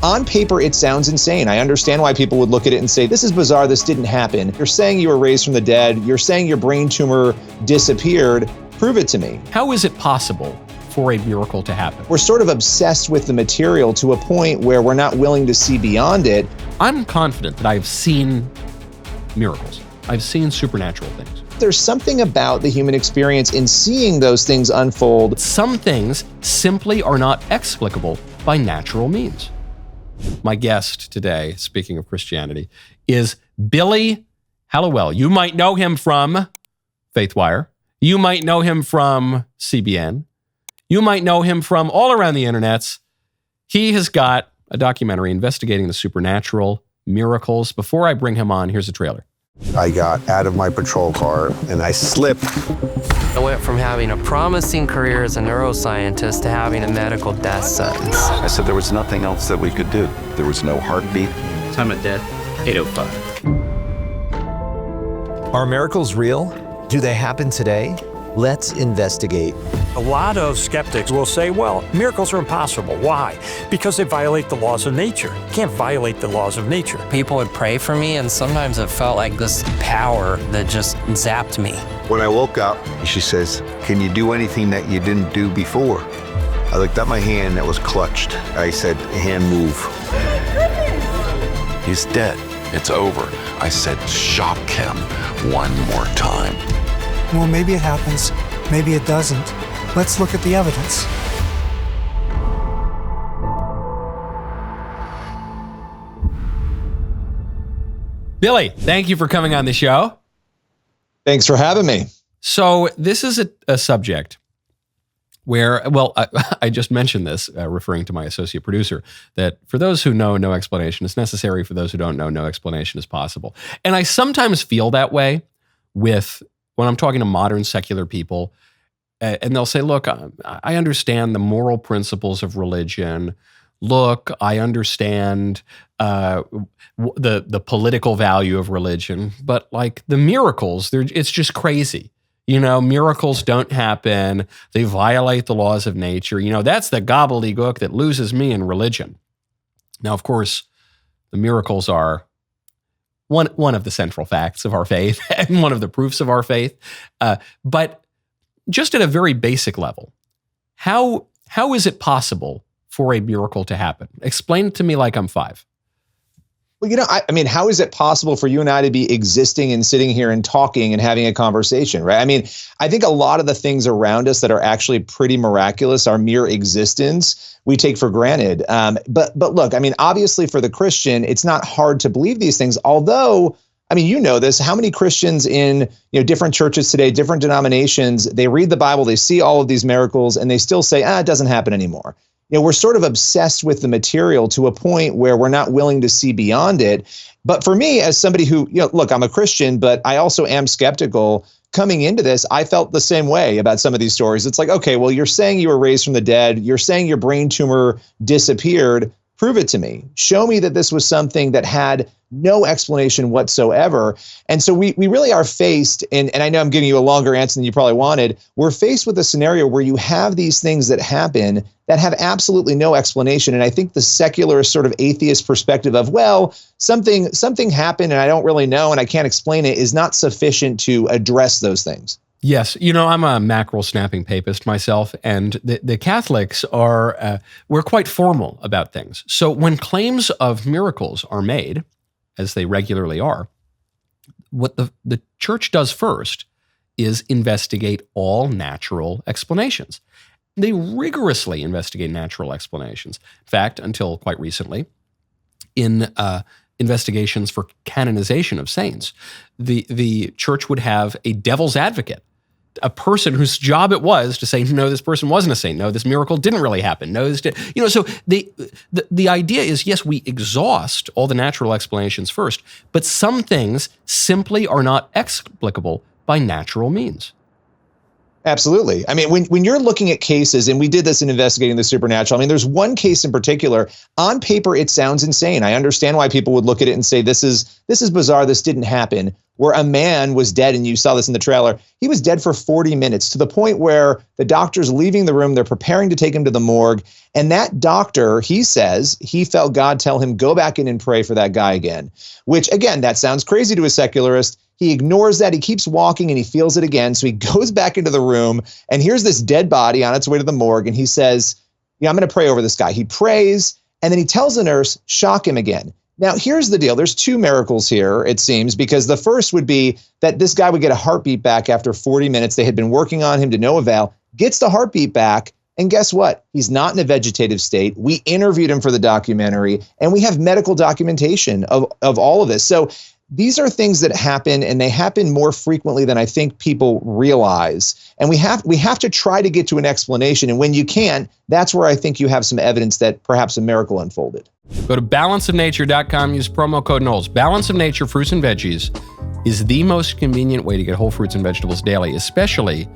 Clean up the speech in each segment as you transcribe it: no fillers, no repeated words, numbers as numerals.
On paper, it sounds insane. I understand why people would look at it and say, this is bizarre, this didn't happen. You're saying you were raised from the dead. You're saying your brain tumor disappeared. Prove it to me. How is it possible for a miracle to happen? We're sort of obsessed with the material to a point where we're not willing to see beyond it. I'm confident that I've seen miracles. I've seen supernatural things. There's something about the human experience in seeing those things unfold. Some things simply are not explicable by natural means. My guest today, speaking of Christianity, is Billy Hallowell. You might know him from FaithWire. You might know him from CBN. You might know him from all around the internets. He has got a documentary investigating the supernatural, miracles. Before I bring him on, here's a trailer. I got out of my patrol car and I slipped. I went from having a promising career as a neuroscientist to having a medical death sentence. I said there was nothing else that we could do. There was no heartbeat. Time of death, 8:05. Are miracles real? Do they happen today? Let's investigate. A lot of skeptics will say, well, miracles are impossible. Why? Because they violate the laws of nature. You can't violate the laws of nature. People would pray for me, and sometimes it felt like this power that just zapped me. When I woke up, she says, can you do anything that you didn't do before? I looked at my hand that was clutched. I said, hand move. He's dead. It's over. I said, shock him one more time. Well, maybe it happens. Maybe it doesn't. Let's look at the evidence. Billy, thank you for coming on the show. Thanks for having me. So this is a subject where, well, I just mentioned this, referring to my associate producer, that for those who know, no explanation is necessary. For those who don't know, no explanation is possible. And I sometimes feel that way when I'm talking to modern secular people, and they'll say, look, I understand the moral principles of religion. Look, I understand the political value of religion, but like the miracles, it's just crazy. You know, miracles don't happen. They violate the laws of nature. You know, that's the gobbledygook that loses me in religion. Now, of course, the miracles are one of the central facts of our faith and one of the proofs of our faith. But just at a very basic level, how is it possible for a miracle to happen? Explain it to me like I'm 5. Well, I mean, how is it possible for you and I to be existing and sitting here and talking and having a conversation, right? I mean, I think a lot of the things around us that are actually pretty miraculous, our mere existence, we take for granted. But look, I mean, obviously for the Christian, it's not hard to believe these things. Although, I mean, you know this, how many Christians in different churches today, different denominations, they read the Bible, they see all of these miracles, and they still say, it doesn't happen anymore. We're sort of obsessed with the material to a point where we're not willing to see beyond it. But for me, as somebody who, look, I'm a Christian, but I also am skeptical. Coming into this, I felt the same way about some of these stories. It's like, okay, well, you're saying you were raised from the dead. You're saying your brain tumor disappeared. Prove it to me. Show me that this was something that had no explanation whatsoever. And so we really are faced, and I know I'm giving you a longer answer than you probably wanted. We're faced with a scenario where you have these things that happen that have absolutely no explanation. And I think the secular sort of atheist perspective of, well, something happened and I don't really know and I can't explain it is not sufficient to address those things. Yes. I'm a mackerel snapping papist myself, and the Catholics we're quite formal about things. So when claims of miracles are made, as they regularly are, what the church does first is investigate all natural explanations. They rigorously investigate natural explanations. In fact, until quite recently, in investigations for canonization of saints, the church would have a devil's advocate, a person whose job it was to say, no, this person wasn't a saint. No, this miracle didn't really happen. No, this did. So the idea is, yes, we exhaust all the natural explanations first, but some things simply are not explicable by natural means. Absolutely. I mean, when you're looking at cases, and we did this in investigating the supernatural, I mean, there's one case in particular. On paper, it sounds insane. I understand why people would look at it and say, this is bizarre. This didn't happen. where a man was dead, and you saw this in the trailer. He was dead for 40 minutes, to the point where the doctor's leaving the room. They're preparing to take him to the morgue. And that doctor, he says, he felt God tell him, go back in and pray for that guy again, which, again, that sounds crazy to a secularist. He ignores that. He keeps walking and he feels it again. So he goes back into the room, and here's this dead body on its way to the morgue. And he says, I'm going to pray over this guy. He prays, and then he tells the nurse, shock him again. Now, here's the deal. There's two miracles here, it seems, because the first would be that this guy would get a heartbeat back after 40 minutes. They had been working on him to no avail, gets the heartbeat back. And guess what? He's not in a vegetative state. We interviewed him for the documentary, and we have medical documentation of all of this. So these are things that happen, and they happen more frequently than I think people realize. And we have to try to get to an explanation. And when you can't, that's where I think you have some evidence that perhaps a miracle unfolded. Go to balanceofnature.com, use promo code Knowles. Balance of Nature fruits and veggies is the most convenient way to get whole fruits and vegetables daily, especially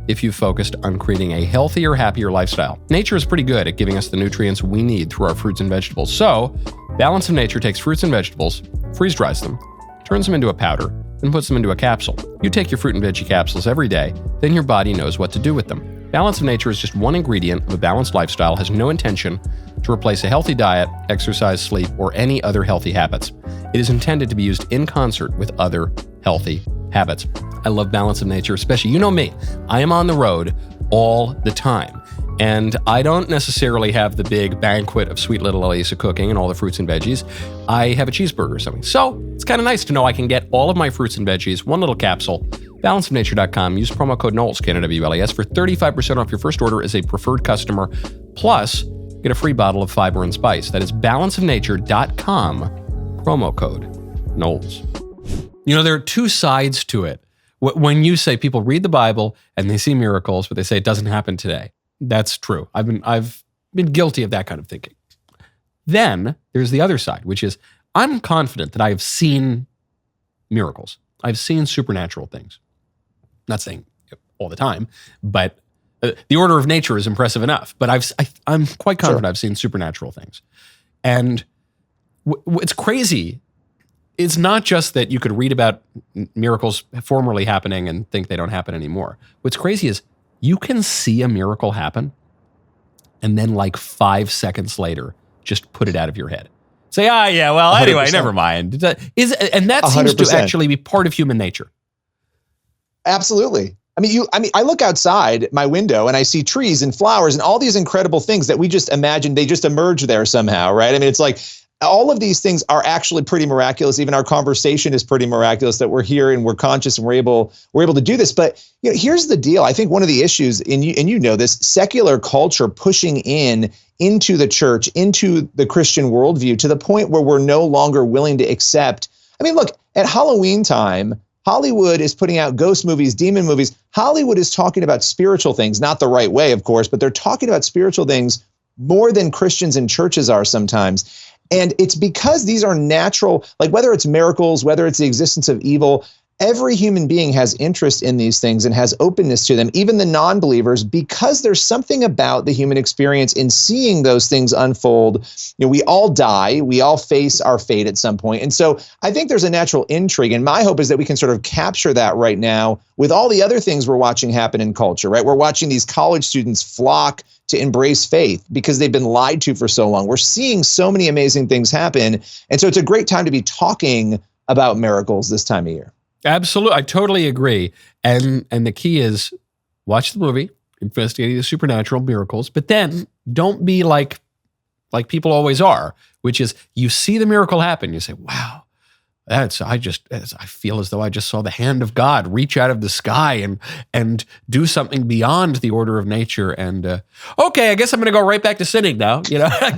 if you've focused on creating a healthier, happier lifestyle. Nature is pretty good at giving us the nutrients we need through our fruits and vegetables. So, Balance of Nature takes fruits and vegetables, freeze dries them, turns them into a powder, and puts them into a capsule. You take your fruit and veggie capsules every day, then your body knows what to do with them. Balance of Nature is just one ingredient of a balanced lifestyle, has no intention to replace a healthy diet, exercise, sleep, or any other healthy habits. It is intended to be used in concert with other healthy habits. I love Balance of Nature, especially, you know me, I am on the road all the time. And I don't necessarily have the big banquet of sweet little Elisa cooking and all the fruits and veggies. I have a cheeseburger or something. So it's kind of nice to know I can get all of my fruits and veggies, one little capsule. Balanceofnature.com. Use promo code Knowles, KNWLES, for 35% off your first order as a preferred customer. Plus, get a free bottle of fiber and spice. That is balanceofnature.com, promo code Knowles. You know, there are two sides to it. When you say people read the Bible and they see miracles, but they say it doesn't happen today. That's true. I've been guilty of that kind of thinking. Then there's the other side, which is I'm confident that I have seen miracles. I've seen supernatural things. Not saying all the time, but the order of nature is impressive enough. But I'm quite confident I've seen supernatural things. And what's crazy, it's not just that you could read about miracles formerly happening and think they don't happen anymore. What's crazy is you can see a miracle happen and then like 5 seconds later, just put it out of your head. Say, yeah, well, 100%. Anyway, never mind. And that seems 100%. To actually be part of human nature. Absolutely. I mean, I look outside my window and I see trees and flowers and all these incredible things that we just imagine they just emerge there somehow, right? I mean, it's like all of these things are actually pretty miraculous. Even our conversation is pretty miraculous that we're here and we're conscious and we're able to do this. But you know, here's the deal. I think one of the issues, and you know this, secular culture pushing into the church, into the Christian worldview to the point where we're no longer willing to accept. I mean, look, at Halloween time, Hollywood is putting out ghost movies, demon movies. Hollywood is talking about spiritual things, not the right way, of course, but they're talking about spiritual things more than Christians and churches are sometimes. And it's because these are natural, like whether it's miracles, whether it's the existence of evil, every human being has interest in these things and has openness to them, even the non-believers, because there's something about the human experience in seeing those things unfold. You know, we all die, we all face our fate at some point. And so I think there's a natural intrigue. And my hope is that we can sort of capture that right now with all the other things we're watching happen in culture, right? We're watching these college students flock to embrace faith because they've been lied to for so long. We're seeing so many amazing things happen. And so it's a great time to be talking about miracles this time of year. Absolutely. I totally agree. And the key is watch the movie, investigating the supernatural miracles, but then don't be like people always are, which is you see the miracle happen. You say, wow, I feel as though I just saw the hand of God reach out of the sky and do something beyond the order of nature. And okay, I guess I'm going to go right back to sinning now. You know, right.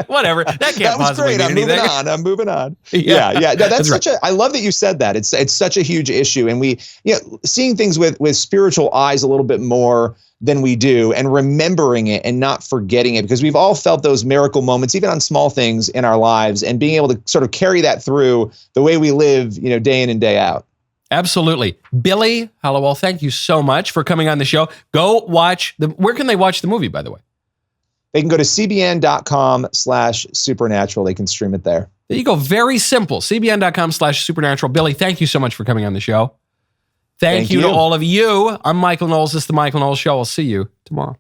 Whatever. That can't possibly great. mean anything. I'm moving on. Yeah. No, that's such right. I love that you said that. It's such a huge issue, and we, seeing things with spiritual eyes a little bit more than we do, and remembering it and not forgetting it, because we've all felt those miracle moments, even on small things in our lives, and being able to sort of carry that through the way we live, day in and day out. Absolutely. Billy Hallowell, thank you so much for coming on the show. Go watch where can they watch the movie, by the way? They can go to cbn.com/supernatural. They can stream it there. There you go. Very simple. cbn.com/supernatural. Billy, thank you so much for coming on the show. Thank you to all of you. I'm Michael Knowles. This is the Michael Knowles Show. I'll see you tomorrow.